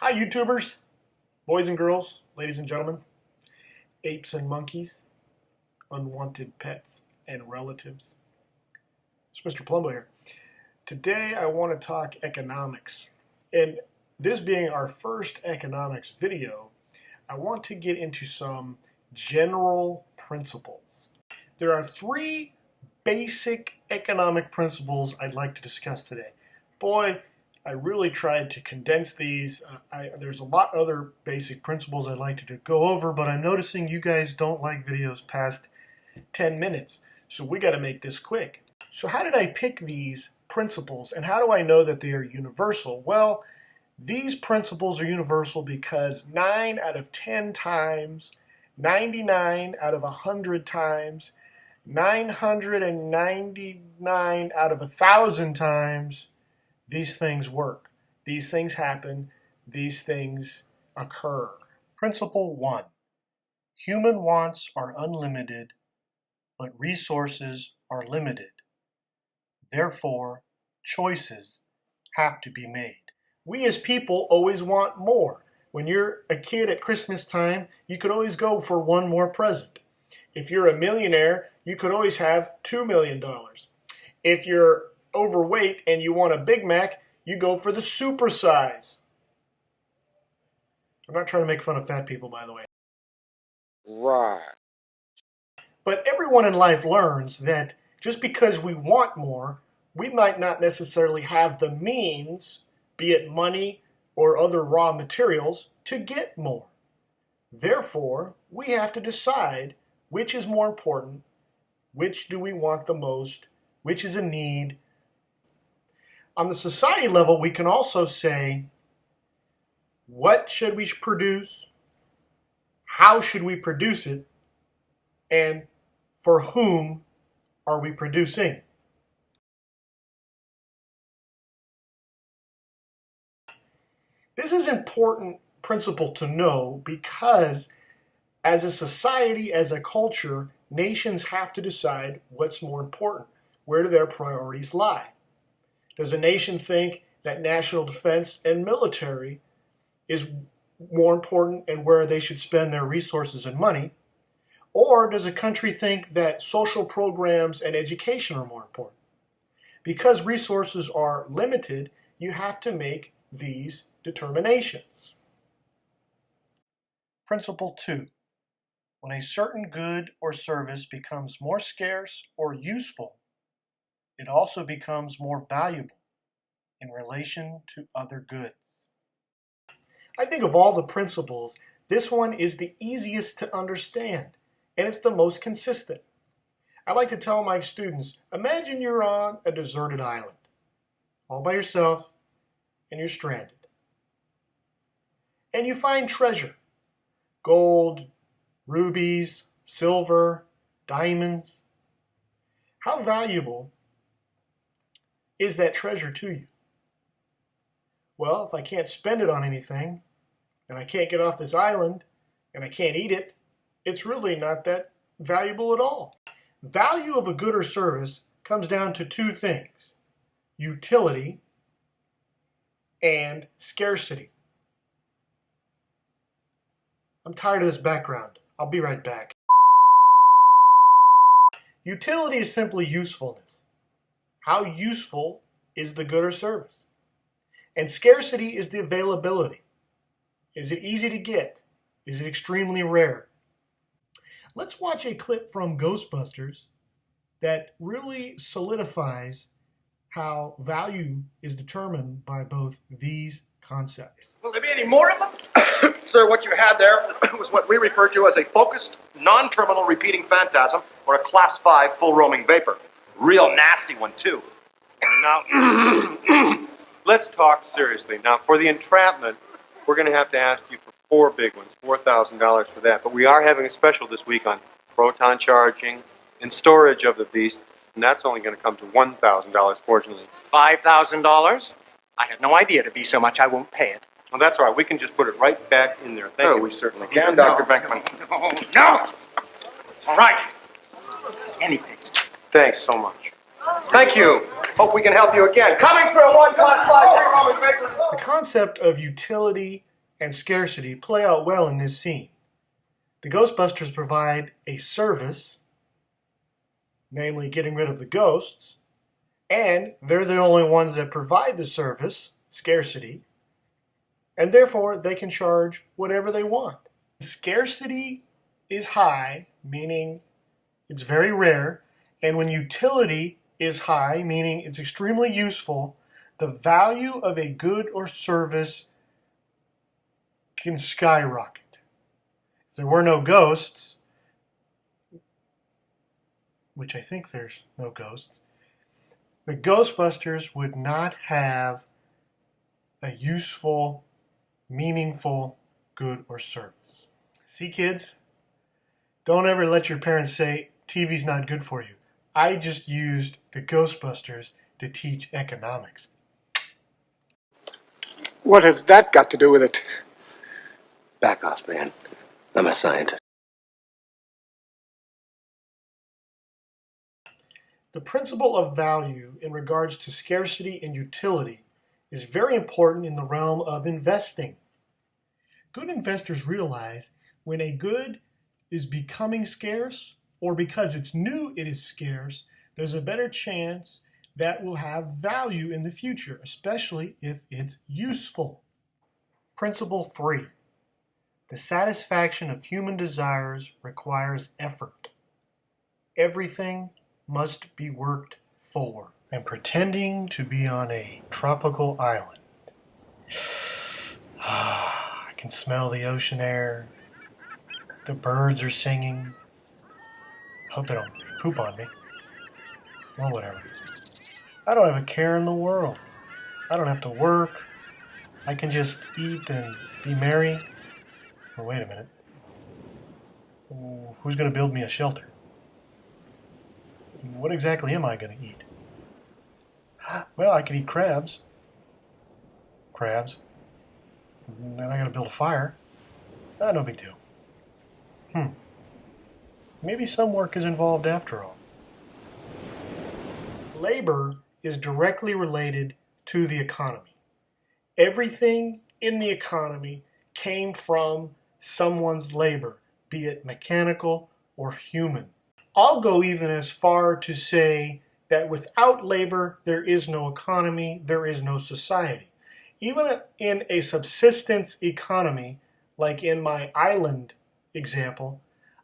Hi YouTubers, boys and girls, ladies and gentlemen, apes and monkeys, unwanted pets and relatives. It's Mr. Plumbo here. Today I want to talk economics. And this being our first economics video, I want to get into some general principles. There are three basic economic principles I'd like to discuss today. Boy, I really tried to condense these. There's a lot other basic principles I'd like to go over, but I'm noticing you guys don't like videos past 10 minutes, so we got to make this quick. So how did I pick these principles, and how do I know that they are universal? Well, these principles are universal because 9 out of 10 times, 99 out of 100 times, 999 out of 1,000 times, these things work. These things happen. These things occur. Principle 1. Human wants are unlimited, but resources are limited. Therefore, choices have to be made. We as people always want more. When you're a kid at Christmas time, you could always go for one more present. If you're a millionaire, you could always have $2 million. If you're overweight and you want a Big Mac, you go for the super size. I'm not trying to make fun of fat people, by the way. Right. But everyone in life learns that just because we want more, we might not necessarily have the means, be it money or other raw materials, to get more. Therefore, we have to decide which is more important, which do we want the most, which is a need. On the society level, we can also say, what should we produce? How should we produce it? And for whom are we producing? This is an important principle to know because as a society, as a culture, nations have to decide what's more important. Where do their priorities lie? Does a nation think that national defense and military is more important and where they should spend their resources and money? Or does a country think that social programs and education are more important? Because resources are limited, you have to make these determinations. Principle 2. When a certain good or service becomes more scarce or useful, it also becomes more valuable in relation to other goods. I think of all the principles, this one is the easiest to understand, and it's the most consistent. I like to tell my students, imagine you're on a deserted island, all by yourself, and you're stranded. And you find treasure, gold, rubies, silver, diamonds. How valuable is that treasure to you? Well, if I can't spend it on anything, and I can't get off this island, and I can't eat it, it's really not that valuable at all. Value of a good or service comes down to two things: utility and scarcity. I'm tired of this background. I'll be right back. Utility is simply usefulness. How useful is the good or service? And scarcity is the availability. Is it easy to get? Is it extremely rare? Let's watch a clip from Ghostbusters that really solidifies how value is determined by both these concepts. Will there be any more of them? Sir, what you had there was what we refer to as a focused, non-terminal repeating phantasm, or a class 5 full roaming vapor. Real nasty one, too. Now, let's talk seriously. Now, for the entrapment, we're going to have to ask you for 4 big ones, $4,000 for that. But we are having a special this week on proton charging and storage of the beast, and that's only going to come to $1,000, fortunately. $5,000? I had no idea it'd be so much. I won't pay it. Well, that's all right. We can just put it right back in there. Thank you. We certainly can, Dr. Beckman. No! All right. Anything. Thanks so much. Thank you. Hope we can help you again. Coming through one class 5 full roaming vapor. The concept of utility and scarcity play out well in this scene. The Ghostbusters provide a service, namely getting rid of the ghosts, and they're the only ones that provide the service, scarcity, and therefore they can charge whatever they want. Scarcity is high, meaning it's very rare, and when utility is high, meaning it's extremely useful, the value of a good or service can skyrocket. If there were no ghosts, which I think there's no ghosts, the Ghostbusters would not have a useful, meaningful good or service. See, kids? Don't ever let your parents say TV's not good for you. I just used the Ghostbusters to teach economics. What has that got to do with it? Back off, man. I'm a scientist. The principle of value in regards to scarcity and utility is very important in the realm of investing. Good investors realize when a good is becoming scarce, or because it's new it is scarce, there's a better chance that will have value in the future, especially if it's useful. Principle 3. The satisfaction of human desires requires effort. Everything must be worked for. I'm pretending to be on a tropical island. I can smell the ocean air. The birds are singing. Hope they don't poop on me. Well, whatever. I don't have a care in the world. I don't have to work. I can just eat and be merry. Oh, wait a minute. Who's going to build me a shelter? What exactly am I going to eat? Well, I could eat crabs. And then I got to build a fire. No big deal. Maybe some work is involved after all. Labor is directly related to the economy. Everything in the economy came from someone's labor, be it mechanical or human. I'll go even as far to say that without labor, there is no economy, there is no society. Even in a subsistence economy, like in my island example,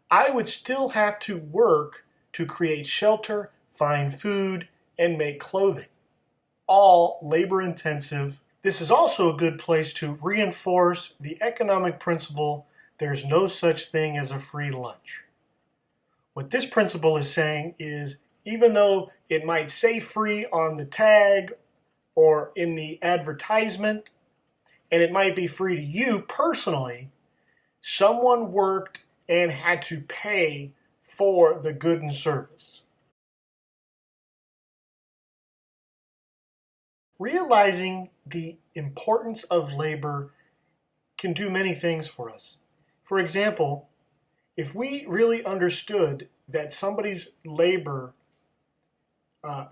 I would still have to work to create shelter, find food, and make clothing. All labor intensive. This is also a good place to reinforce the economic principle, there's no such thing as a free lunch. What this principle is saying is, even though it might say free on the tag or in the advertisement, and it might be free to you personally, someone worked and had to pay for the good and service. Realizing the importance of labor can do many things for us. For example, if we really understood that somebody's labor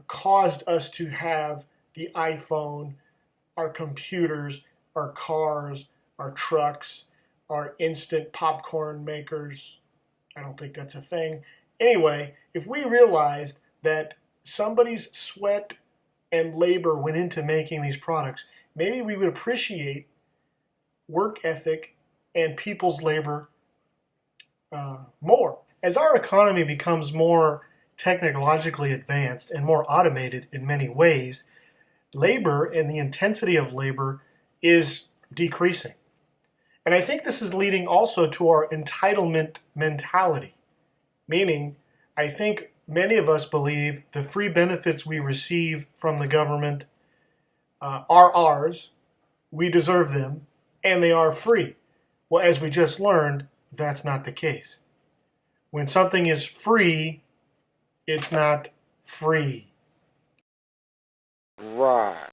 caused us to have the iPhone, our computers, our cars, our trucks, our instant popcorn makers, I don't think that's a thing. Anyway, if we realized that somebody's sweat and labor went into making these products, maybe we would appreciate work ethic and people's labor more. As our economy becomes more technologically advanced and more automated in many ways, labor and the intensity of labor is decreasing. And I think this is leading also to our entitlement mentality, meaning I think many of us believe the free benefits we receive from the government are ours, we deserve them, and they are free. Well, as we just learned, that's not the case. When something is free, it's not free. Right.